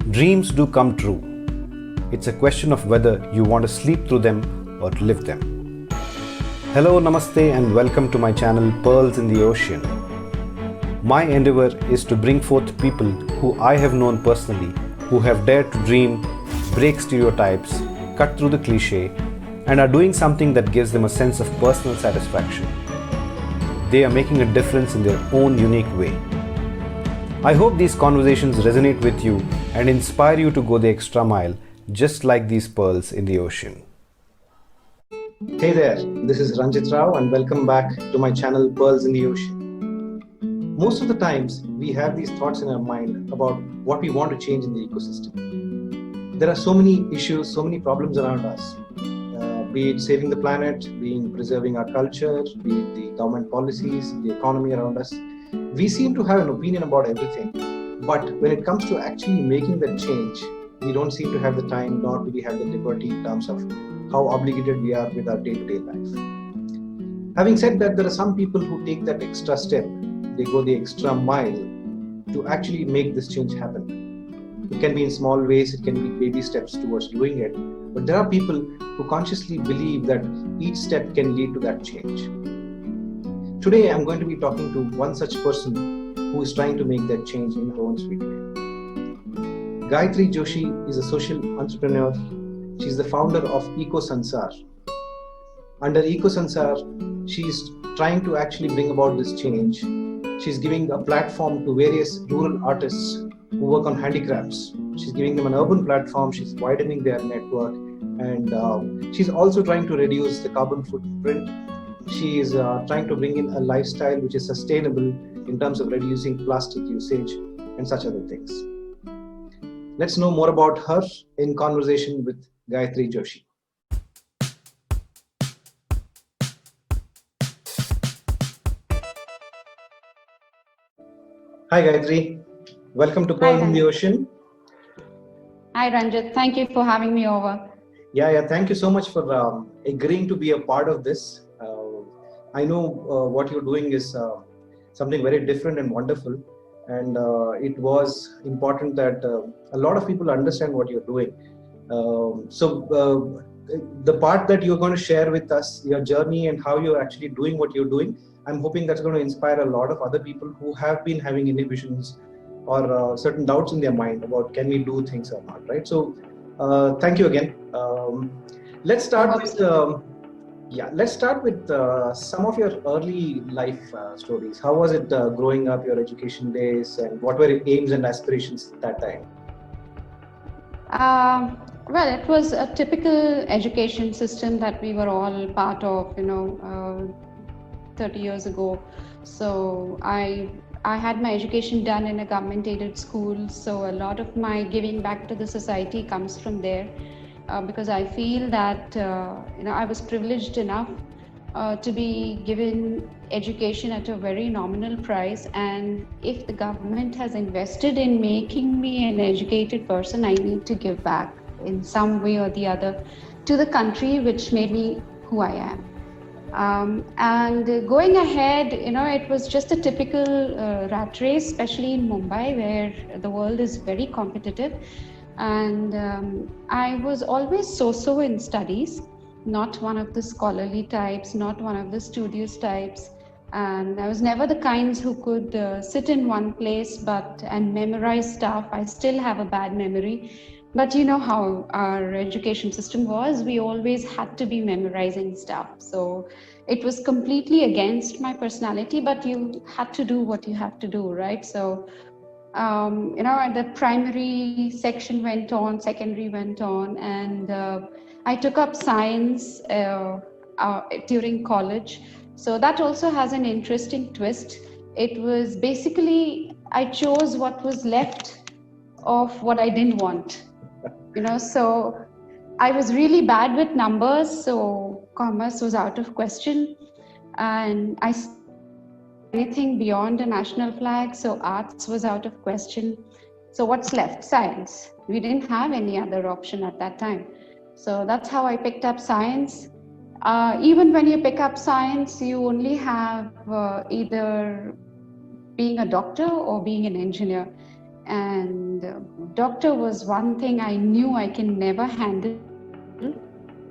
Dreams do come true. It's a question of whether you want to sleep through them or live them. Hello, namaste, and welcome to my channel Pearls in the Ocean. My endeavor is to bring forth people who I have known personally who have dared to dream, break stereotypes, cut through the cliche, and are doing something that gives them a sense of personal satisfaction. They are making a difference in their own unique way. I hope these conversations resonate with you and inspire you to go the extra mile, just like these pearls in the ocean. Hey there, this is Ranjit Rao and welcome back to my channel Pearls in the Ocean. Most of the times, we have these thoughts in our mind about what we want to change in the ecosystem. There are so many issues, so many problems around us, be it saving the planet, preserving our culture, be it the government policies, the economy around us. We seem to have an opinion about everything, but when it comes to actually making that change, we don't seem to have the time, nor do we have the liberty in terms of how obligated we are with our day-to-day life. Having said that, there are some people who take that extra step, they go the extra mile to actually make this change happen. It can be in small ways, it can be baby steps towards doing it, but there are people who consciously believe that each step can lead to that change. Today, I'm going to be talking to one such person who is trying to make that change in her own sweet way. Gayatri Joshi is a social entrepreneur. She's the founder of Eco Sansar. Under Eco Sansar, she's trying to actually bring about this change. She's giving a platform to various rural artists who work on handicrafts. She's giving them an urban platform. She's widening their network. And she's also trying to reduce the carbon footprint. She is trying to bring in a lifestyle which is sustainable in terms of reducing plastic usage and such other things. Let's know more about her in conversation with Gayatri Joshi. Hi Gayatri, welcome to Pearls in the Ocean. Hi Ranjit, thank you for having me over. Yeah, thank you so much for agreeing to be a part of this. I know what you're doing is something very different and wonderful, and it was important that a lot of people understand what you're doing. So the part that you're going to share with us, your journey and how you're actually doing what you're doing, I'm hoping that's going to inspire a lot of other people who have been having inhibitions or certain doubts in their mind about can we do things or not, right? So thank you again. Let's start with let's start with some of your early life stories. How was it growing up, your education days, and what were your aims and aspirations at that time? Well, it was a typical education system that we were all part of, 30 years ago. So I had my education done in a government-aided school. So a lot of my giving back to the society comes from there. Because I feel that I was privileged enough to be given education at a very nominal price, and if the government has invested in making me an educated person, I need to give back in some way or the other to the country which made me who I am. And going ahead, it was just a typical rat race, especially in Mumbai, where the world is very competitive. And I was always so-so in studies, not one of the scholarly types, not one of the studious types. And I was never the kinds who could sit in one place and memorize stuff. I still have a bad memory. But you know how our education system was, we always had to be memorizing stuff. So it was completely against my personality, but you had to do what you have to do, right? So the primary section went on, secondary went on, and I took up science during college. So that also has an interesting twist. It was basically, I chose what was left of what I didn't want, so I was really bad with numbers, so commerce was out of question. And anything beyond a national flag, so arts was out of question. So what's left? Science. We didn't have any other option at that time. So that's how I picked up science. Even when you pick up science, you only have either being a doctor or being an engineer. and doctor was one thing I knew I can never handle.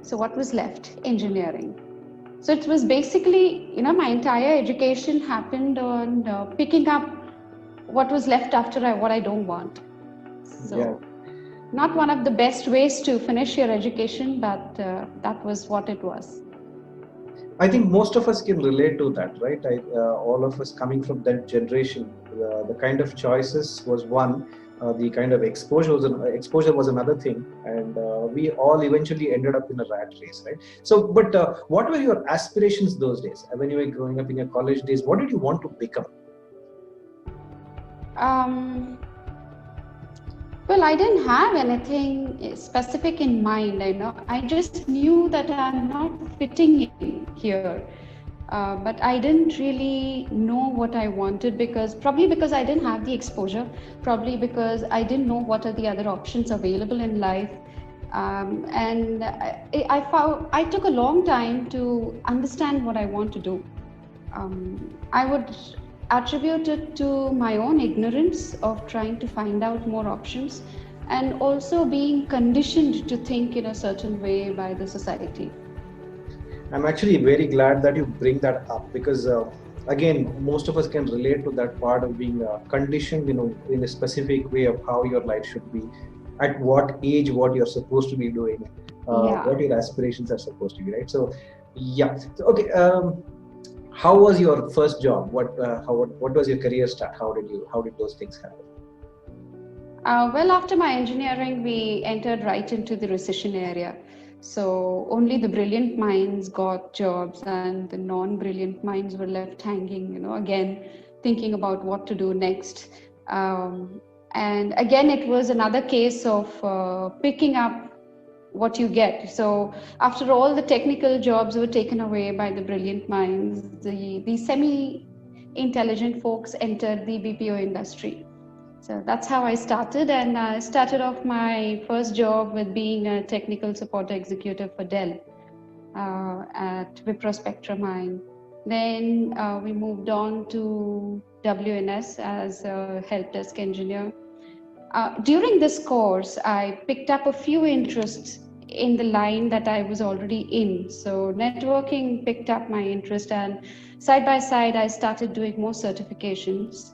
So what was left? Engineering. So it was basically, my entire education happened on picking up what was left after what I don't want. So not one of the best ways to finish your education, but that was what it was. I think most of us can relate to that, right? All of us coming from that generation, the kind of choices was one, the kind of exposure was another thing, and we all eventually ended up in a rat race, right? So, but what were your aspirations those days when you were growing up in your college days? What did you want to become? Well, I didn't have anything specific in mind. I just knew that I'm not fitting in here. But I didn't really know what I wanted probably because I didn't have the exposure, probably because I didn't know what are the other options available in life. And I took a long time to understand what I want to do. I would attribute it to my own ignorance of trying to find out more options, and also being conditioned to think in a certain way by the society. I'm actually very glad that you bring that up, because again, most of us can relate to that part of being conditioned, in a specific way of how your life should be, at what age, what you're supposed to be doing, what your aspirations are supposed to be, right? So, yeah. So, okay. How was your first job? What was your career start? How did those things happen? Well, after my engineering, we entered right into the recession area. So only the brilliant minds got jobs, and the non-brilliant minds were left hanging, again, thinking about what to do next. And again, it was another case of picking up what you get. So after all the technical jobs were taken away by the brilliant minds, the semi-intelligent folks entered the BPO industry. So that's how I started, and I started off my first job with being a technical support executive for Dell at Wipro Spectrum. Then we moved on to WNS as a help desk engineer. During this course, I picked up a few interests in the line that I was already in. So networking picked up my interest, and side by side, I started doing more certifications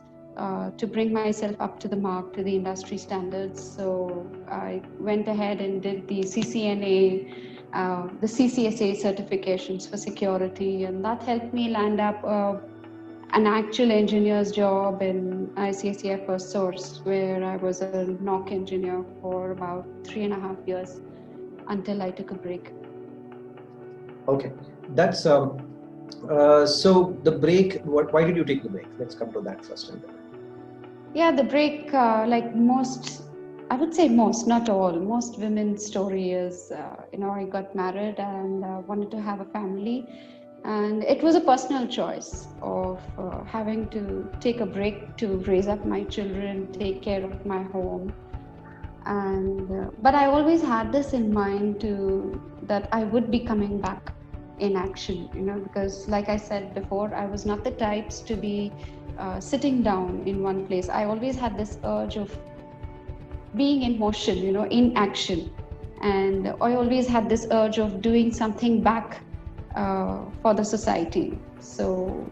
to bring myself up to the mark, to the industry standards. So I went ahead and did the CCNA, the CCSA certifications for security, and that helped me land up an actual engineer's job in ICICI FirstSource, where I was a NOC engineer for about 3.5 years until I took a break. Okay, that's so the break. Why did you take the break? Let's come to that first. Yeah, the break, like most, I would say most, not all, most women's story is, I got married and wanted to have a family. And it was a personal choice of having to take a break to raise up my children, take care of my home. And but I always had this in mind that I would be coming back in action, because like I said before, I was not the types to be sitting down in one place. I always had this urge of being in motion, in action. And I always had this urge of doing something back for the society. So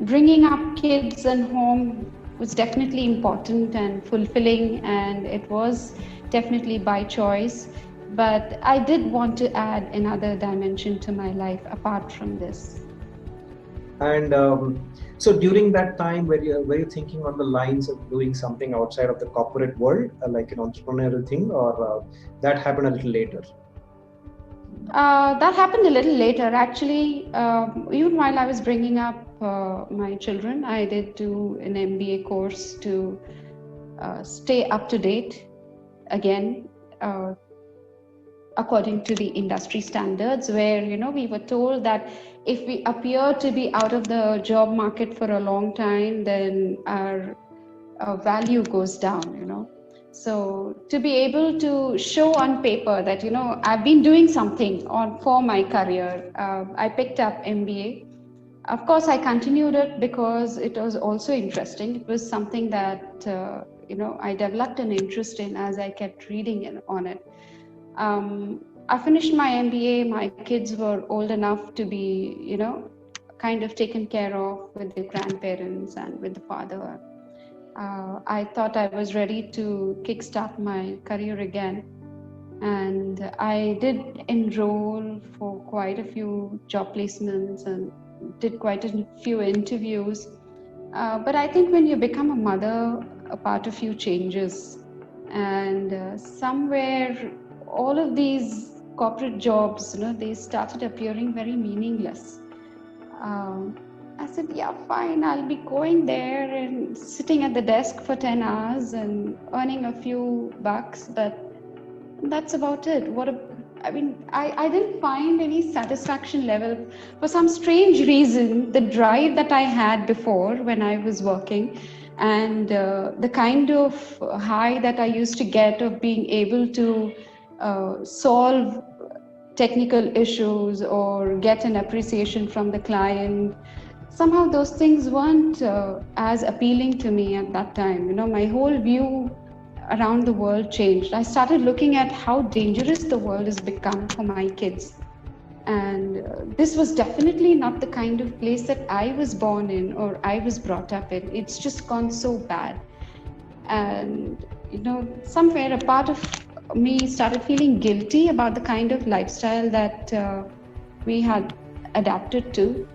bringing up kids and home was definitely important and fulfilling, and it was definitely by choice. But I did want to add another dimension to my life apart from this. And so during that time, were you thinking on the lines of doing something outside of the corporate world, like an entrepreneurial thing, or that happened a little later? That happened a little later, actually. Even while I was bringing up my children, I did do an MBA course to stay up to date, again, according to the industry standards, where, we were told that if we appear to be out of the job market for a long time, then our value goes down, So to be able to show on paper that, I've been doing something for my career, I picked up MBA. Of course, I continued it because it was also interesting. It was something that I developed an interest in as I kept reading on it. I finished my MBA. My kids were old enough to be, kind of taken care of with their grandparents and with the father. I thought I was ready to kickstart my career again. And I did enroll for quite a few job placements and did quite a few interviews. But I think when you become a mother, a part of you changes. And somewhere, all of these corporate jobs, they started appearing very meaningless. I said, yeah, fine, I'll be going there and sitting at the desk for 10 hours and earning a few bucks, but that's about it. I didn't find any satisfaction level. For some strange reason, the drive that I had before when I was working and the kind of high that I used to get of being able to solve technical issues or get an appreciation from the client, somehow those things weren't as appealing to me at that time. My whole view around the world changed. I started looking at how dangerous the world has become for my kids. And this was definitely not the kind of place that I was born in or I was brought up in. It's just gone so bad. And, somewhere a part of me started feeling guilty about the kind of lifestyle that we had adapted to.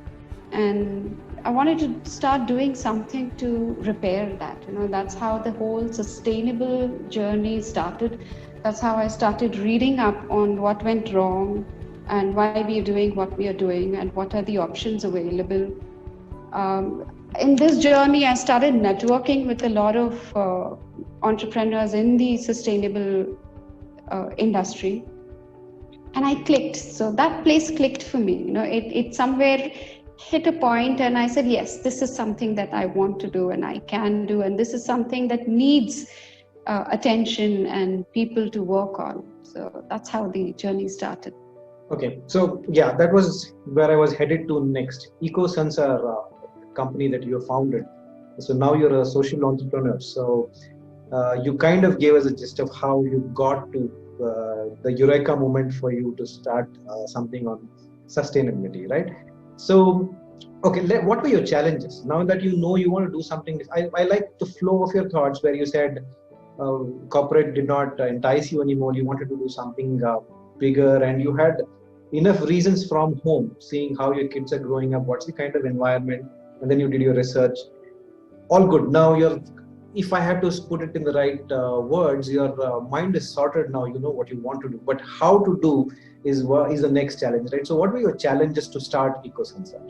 And I wanted to start doing something to repair that. That's how the whole sustainable journey started. That's how I started reading up on what went wrong and why we are doing what we are doing and what are the options available. In this journey, I started networking with a lot of entrepreneurs in the sustainable industry. And I clicked. So that place clicked for me. It somewhere hit a point and I said, yes, this is something that I want to do and I can do. And this is something that needs attention and people to work on. So that's how the journey started. Okay. So yeah, that was where I was headed to next. EcoSensor company that you founded. So now you're a social entrepreneur. So you kind of gave us a gist of how you got to the eureka moment for you to start something on sustainability, right? So, okay, what were your challenges? Now that you want to do something, I like the flow of your thoughts where you said corporate did not entice you anymore. You wanted to do something bigger and you had enough reasons from home, seeing how your kids are growing up, what's the kind of environment, and then you did your research. All good. Now if I had to put it in the right words, your mind is sorted now, you know what you want to do, but how to do is the next challenge, right? So what were your challenges to start EcoSensor?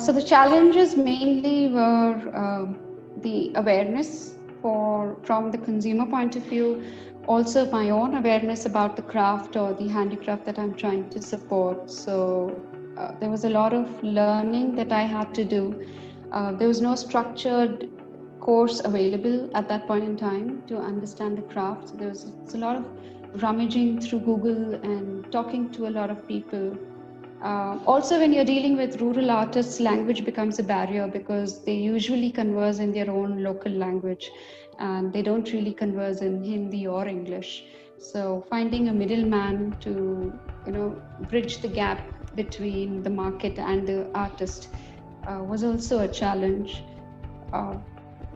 So the challenges mainly were the awareness from the consumer point of view, also my own awareness about the craft or the handicraft that I'm trying to support. So there was a lot of learning that I had to do. There was no structured course available at that point in time to understand the craft. So there's a lot of rummaging through Google and talking to a lot of people. Also, when you're dealing with rural artists, language becomes a barrier because they usually converse in their own local language and they don't really converse in Hindi or English. So finding a middleman to, bridge the gap between the market and the artist was also a challenge.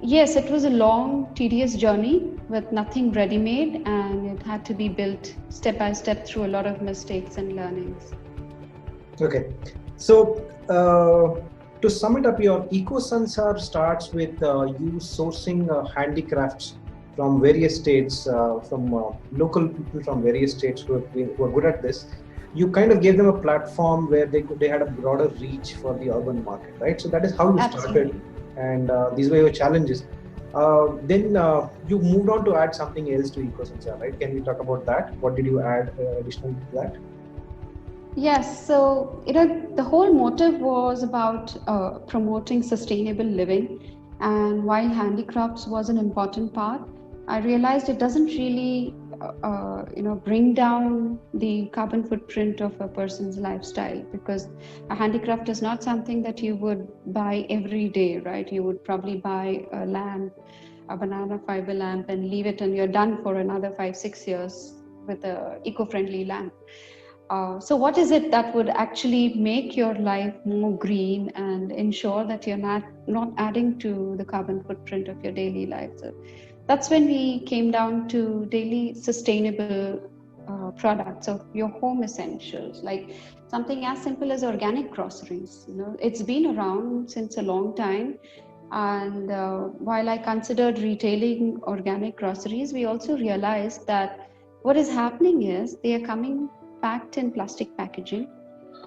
Yes, it was a long, tedious journey with nothing ready-made, and it had to be built step by step through a lot of mistakes and learnings. Okay, so to sum it up, your EcoSensor starts with you sourcing handicrafts from various states, from local people from various states who are good at this. You kind of gave them a platform where they had a broader reach for the urban market, right? So that is how you started, and these were your challenges. Then you moved on to add something else to EcoSensor, right? Can we talk about that? What did you add additional to that? Yes, so the whole motive was about promoting sustainable living, and while handicrafts was an important part, I realized it doesn't really bring down the carbon footprint of a person's lifestyle, because a handicraft is not something that you would buy every day, right? You would probably buy a lamp a banana fiber lamp and leave it and you're done for another 5-6 years with a eco-friendly lamp. So what is it that would actually make your life more green and ensure that you're not adding to the carbon footprint of your daily life? So that's when we came down to daily sustainable products of your home essentials, like something as simple as organic groceries. It's been around since a long time. And while I considered retailing organic groceries, we also realized that what is happening is they are coming packed in plastic packaging,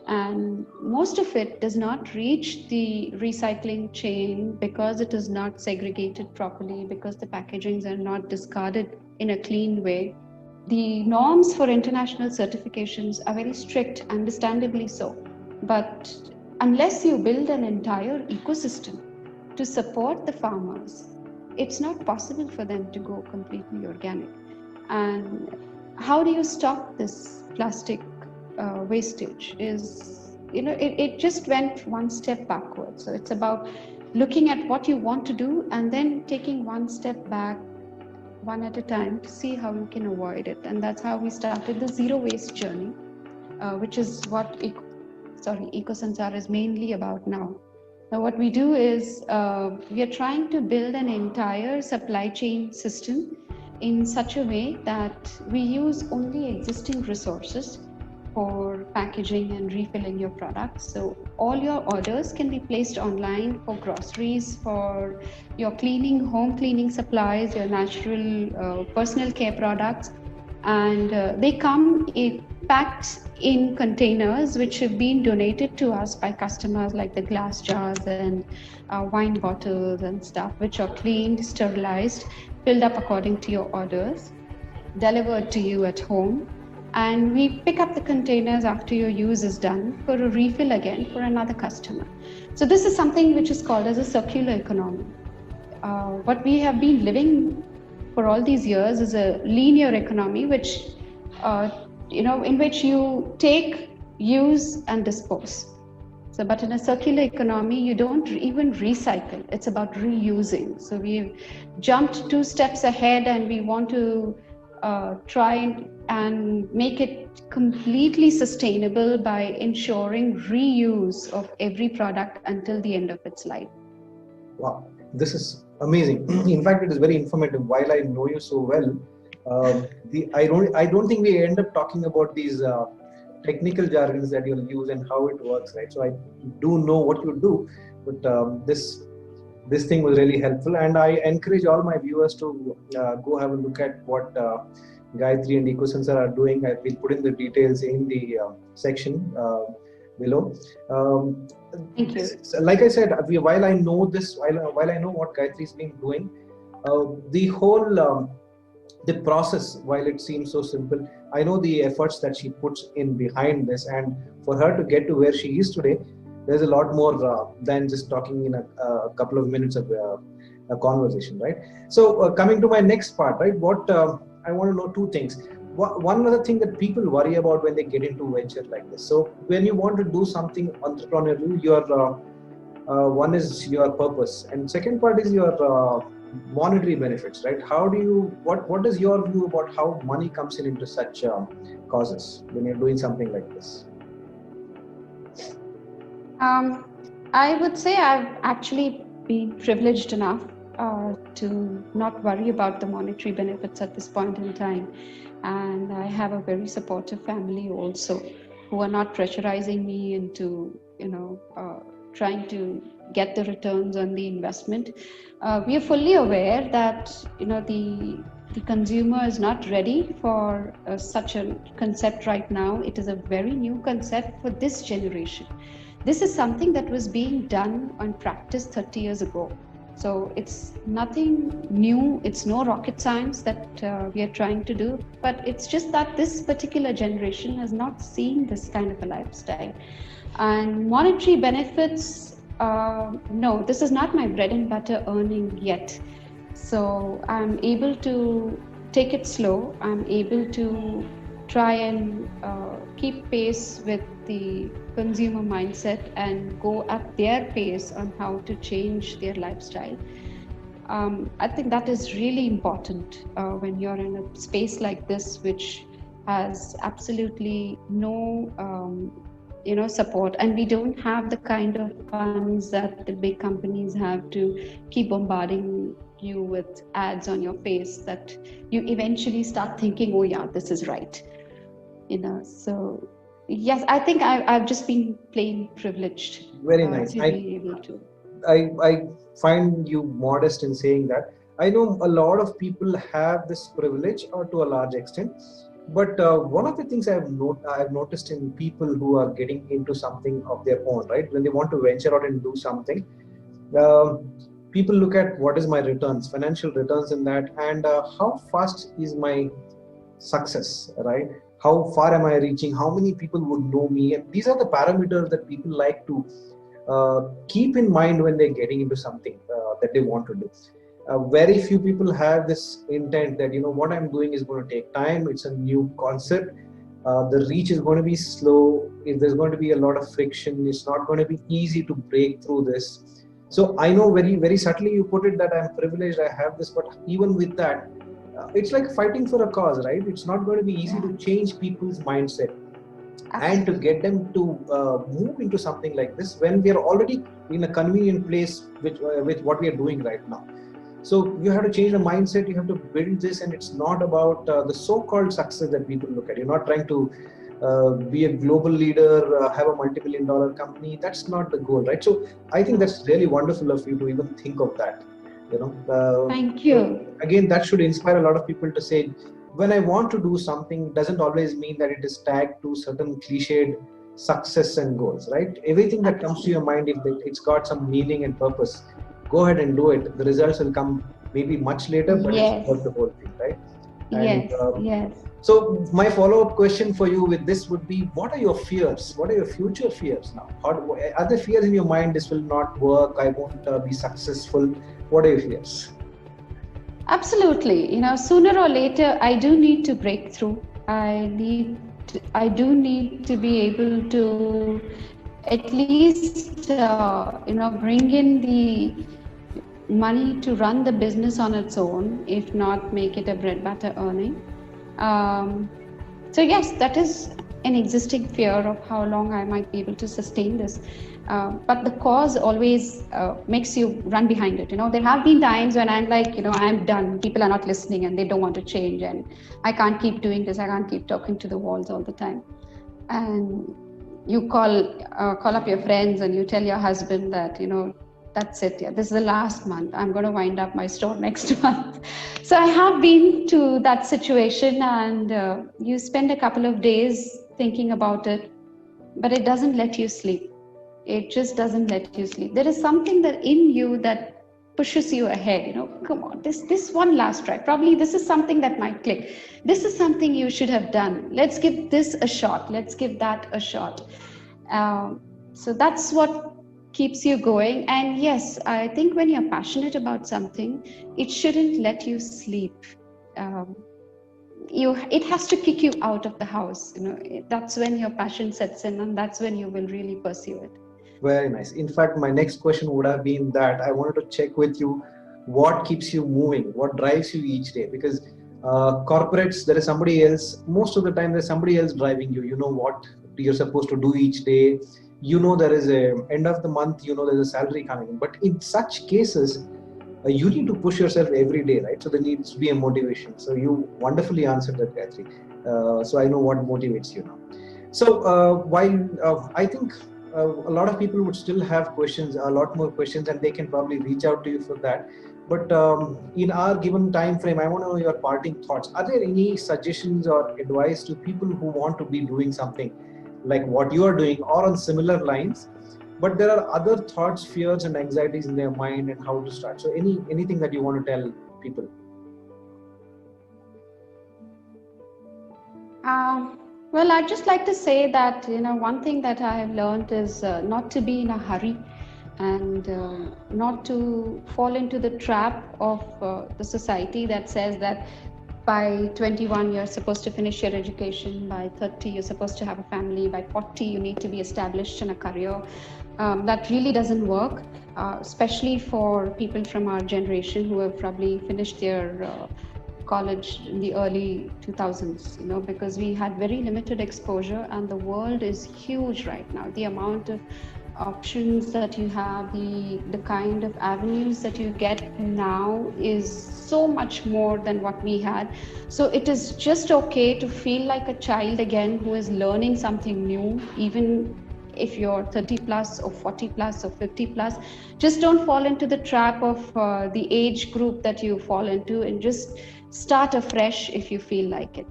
and most of it does not reach the recycling chain because it is not segregated properly, because the packagings are not discarded in a clean way. The norms for international certifications are very strict, understandably so, but unless you build an entire ecosystem to support the farmers, it's not possible for them to go completely organic. And how do you stop this plastic wastage? It just went one step backwards. So it's about looking at what you want to do and then taking one step back, one at a time, to see how you can avoid it. And that's how we started the zero waste journey, which is what EcoSansar is mainly about now. Now, what we do is we are trying to build an entire supply chain system in such a way that we use only existing resources for packaging and refilling your products. So all your orders can be placed online for groceries, for your cleaning, home cleaning supplies, your natural personal care products, and they come packed in containers which have been donated to us by customers, like the glass jars and wine bottles and stuff, which are cleaned, sterilized, filled up according to your orders, delivered to you at home. And we pick up the containers after your use is done for a refill again for another customer. So this is something which is called as a circular economy. What we have been living for all these years is a linear economy, which in which you take, use, and dispose. So, but in a circular economy, you don't even recycle. It's about reusing. So we've jumped 2 steps ahead, and we want to try and make it completely sustainable by ensuring reuse of every product until the end of its life. Wow, this is amazing. In fact, it is very informative. While I know you so well, I don't think we end up talking about these technical jargons that you'll use and how it works, right? So I do know what you do, but this thing was really helpful, and I encourage all my viewers to go have a look at what Gayatri and EcoSansar are doing. I will put in the details in the section below. Thank you. Like I said, while I know this, while I know what Gayatri's been doing, the whole the process, while it seems so simple, I know the efforts that she puts in behind this, and for her to get to where she is today, there's a lot more than just talking in a couple of minutes of a conversation, right? So coming to my next part, right? What I want to know 2 things. One other thing that people worry about when they get into venture like this. So when you want to do something entrepreneurial, your one is your purpose, and second part is your monetary benefits, right? How do you, what is your view about how money comes into such causes when you're doing something like this? I would say I've actually been privileged enough to not worry about the monetary benefits at this point in time. And I have a very supportive family also, who are not pressurizing me into, trying to get the returns on the investment. We are fully aware that, the consumer is not ready for such a concept right now. It is a very new concept for this generation. This is something that was being done on practice 30 years ago. So it's nothing new. It's no rocket science that we are trying to do, but it's just that this particular generation has not seen this kind of a lifestyle. And monetary benefits, no, this is not my bread and butter earning yet. So I'm able to take it slow. I'm able to try and keep pace with the consumer mindset and go at their pace on how to change their lifestyle. I think that is really important when you're in a space like this, which has absolutely no, support, and we don't have the kind of funds that the big companies have to keep bombarding you with ads on your face that you eventually start thinking, oh yeah, this is right. So yes, I think I've just been plain privileged. Very nice. To be able to. I find you modest in saying that. I know a lot of people have this privilege, or to a large extent, but one of the things I've noticed in people who are getting into something of their own, right? When they want to venture out and do something, people look at what is my returns, financial returns in that, and how fast is my success, right? How far am I reaching? How many people would know me? And these are the parameters that people like to keep in mind when they're getting into something that they want to do. Very few people have this intent that, what I'm doing is going to take time. It's a new concept. The reach is going to be slow. If there's going to be a lot of friction, it's not going to be easy to break through this. So I know very, very subtly you put it that I'm privileged, I have this, but even with that, it's like fighting for a cause, right? It's not going to be easy to change people's mindset. Absolutely. And to get them to move into something like this when we are already in a convenient place with what we are doing right now. So you have to change the mindset, you have to build this, and it's not about the so-called success that people look at. You're not trying to be a global leader, have a multi-billion-dollar company. That's not the goal, right? So I think that's really wonderful of you to even think of that. Thank you. Again, that should inspire a lot of people to say, when I want to do something, doesn't always mean that it is tagged to certain cliched success and goals, right? Everything that comes to your mind, if it's got some meaning and purpose, go ahead and do it. The results will come maybe much later, but it's worth the whole thing, right? And, yes. So my follow-up question for you with this would be, what are your fears? What are your future fears now? Are there fears in your mind, this will not work, I won't be successful? What are your fears? Absolutely. Sooner or later, I do need to break through. I do need to be able to at least, bring in the money to run the business on its own, if not make it a bread butter earning. So yes, that is an existing fear of how long I might be able to sustain this. But the cause always makes you run behind it. There have been times when I'm like, I'm done. People are not listening and they don't want to change. And I can't keep doing this. I can't keep talking to the walls all the time. And you call up your friends and you tell your husband that, that's it. Yeah, this is the last month. I'm going to wind up my store next month. So I have been to that situation, and you spend a couple of days thinking about it, but it doesn't let you sleep. It just doesn't let you sleep. There is something that in you that pushes you ahead. Come on, this one last try. Probably this is something that might click. This is something you should have done. Let's give this a shot. Let's give that a shot. So that's what keeps you going. And yes, I think when you're passionate about something, it shouldn't let you sleep. It has to kick you out of the house. That's when your passion sets in, and that's when you will really pursue it. Very nice. In fact, my next question would have been that I wanted to check with you what keeps you moving, what drives you each day, because corporates, there is somebody else. Most of the time there's somebody else driving you. You know what you're supposed to do each day. There is a end of the month, there's a salary coming in. But in such cases, you need to push yourself every day, right? So there needs to be a motivation. So you wonderfully answered that, Gayatri. So I know what motivates you now. So while I think a lot of people would still have questions, a lot more questions, and they can probably reach out to you for that. But in our given time frame, I want to know your parting thoughts. Are there any suggestions or advice to people who want to be doing something like what you are doing or on similar lines, but there are other thoughts, fears and anxieties in their mind, and how to start? So anything that you want to tell people? Well, I'd just like to say that, one thing that I have learned is not to be in a hurry, and not to fall into the trap of the society that says that by 21 you're supposed to finish your education, by 30 you're supposed to have a family, by 40 you need to be established in a career. that really doesn't work, especially for people from our generation who have probably finished their college in the early 2000s, because we had very limited exposure, and the world is huge right now. The amount of options that you have, the kind of avenues that you get now is so much more than what we had. So it is just okay to feel like a child again who is learning something new, even if you're 30 plus or 40 plus or 50 plus. Just don't fall into the trap of the age group that you fall into, and just start afresh if you feel like it.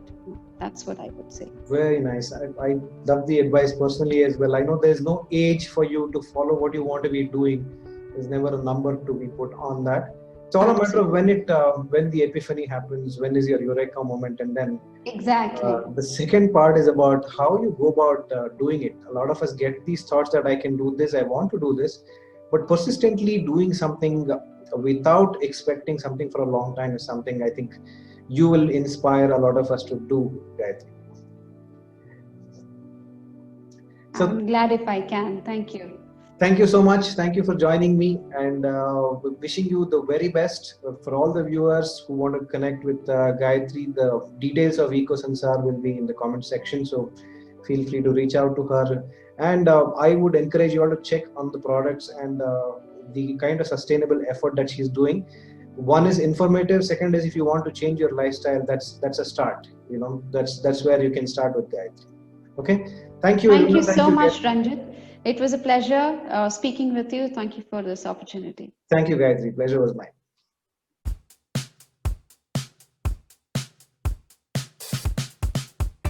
That's what I would say. Very nice. I love the advice personally as well. I know there's no age for you to follow what you want to be doing. There's never a number to be put on that. It's all a matter of when the epiphany happens, when is your eureka moment, and then exactly. The second part is about how you go about doing it. A lot of us get these thoughts that I can do this, I want to do this, but persistently doing something without expecting something for a long time is something I think you will inspire a lot of us to do, Gayatri. So, I'm glad if I can. Thank you. Thank you so much. Thank you for joining me, and wishing you the very best. For all the viewers who want to connect with Gayatri, the details of EcoSansar will be in the comment section, so feel free to reach out to her. And I would encourage you all to check on the products and the kind of sustainable effort that she's doing. One is informative. Second is, if you want to change your lifestyle, that's a start. That's where you can start with Gayatri. Okay. Thank you. Thank you so much, Ranjit. It was a pleasure speaking with you. Thank you for this opportunity. Thank you, Gayatri. Pleasure was mine.